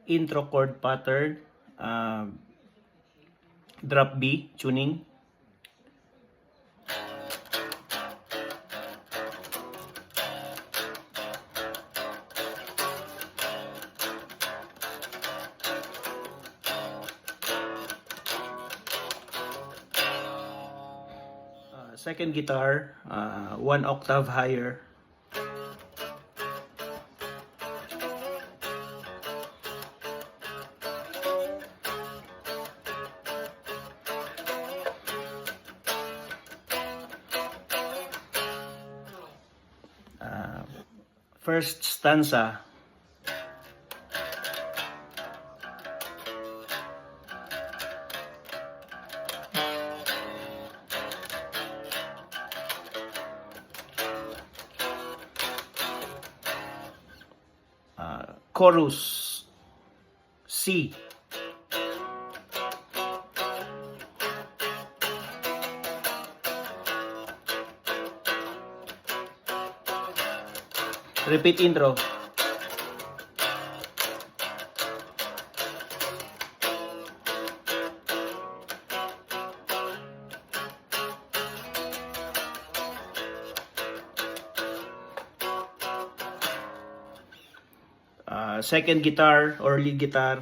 intro chord pattern, drop B tuning. Second guitar, 1 octave higher. First stanza. Chorus C. Repeat intro. Second guitar or lead guitar.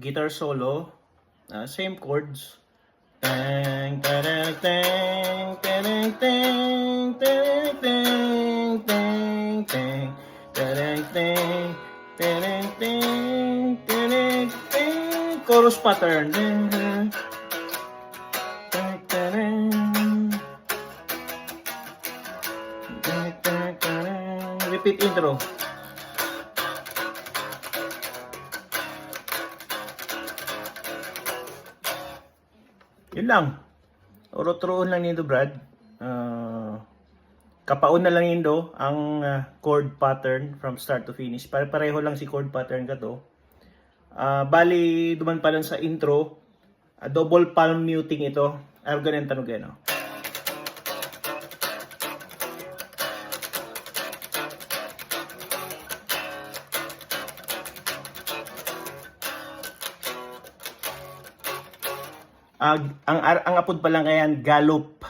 Guitar solo. Same chords. Tang tang tang tang tang tang tang tang tang tang tang tang tang tang. Chorus pattern. Repeat intro. Yun lang. Urot-roon lang nito, Brad. Kapaon na lang nindo ang chord pattern from start to finish. Pareho lang si chord pattern ka to. Bali, duman pa lang sa intro. Double palm muting ito. Ayaw ganun tanong no? Ang apod pa lang kayan, gallop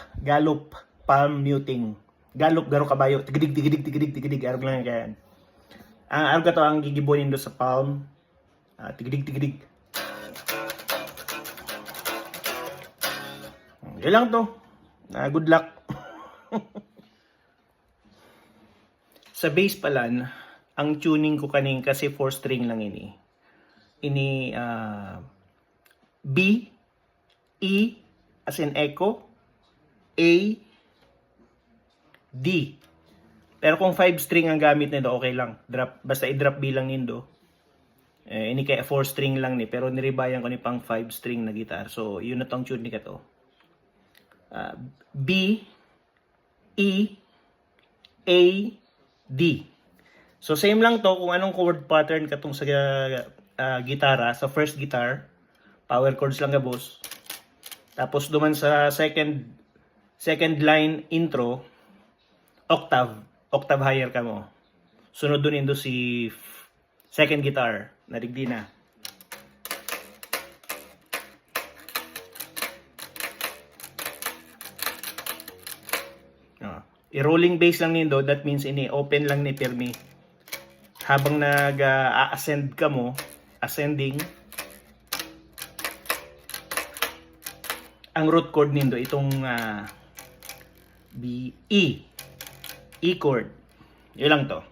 palm muting. Gallop garo kabayo, tigidig arog lang kayan. Ang arog ka to ang gigibonin do sa palm. Tigidig. Yan lang to. Good luck. Sa bass palan, ang tuning ko kaning kasi 4 string lang ini. Ini B, E as in echo, A, D. Pero kung 5 string ang gamit nito, okay lang. Basta i-drop B lang nindo. Ini kaya 4 string lang ni, pero niribayan ko ni pang 5 string na guitar. So, yun na tong tune ni kato. B, E, A, D. So, same lang to kung anong chord pattern katong sa gitara, sa first guitar. Power chords lang boss. Tapos duman sa second line intro, octave higher ka mo. Sunod dun indo si second guitar, nadigdi na. I-rolling bass lang nindo, that means open lang ni pirmi. Habang nag-ascend ka mo, ascending, ang root chord nindo itong B, E chord. Yun lang to.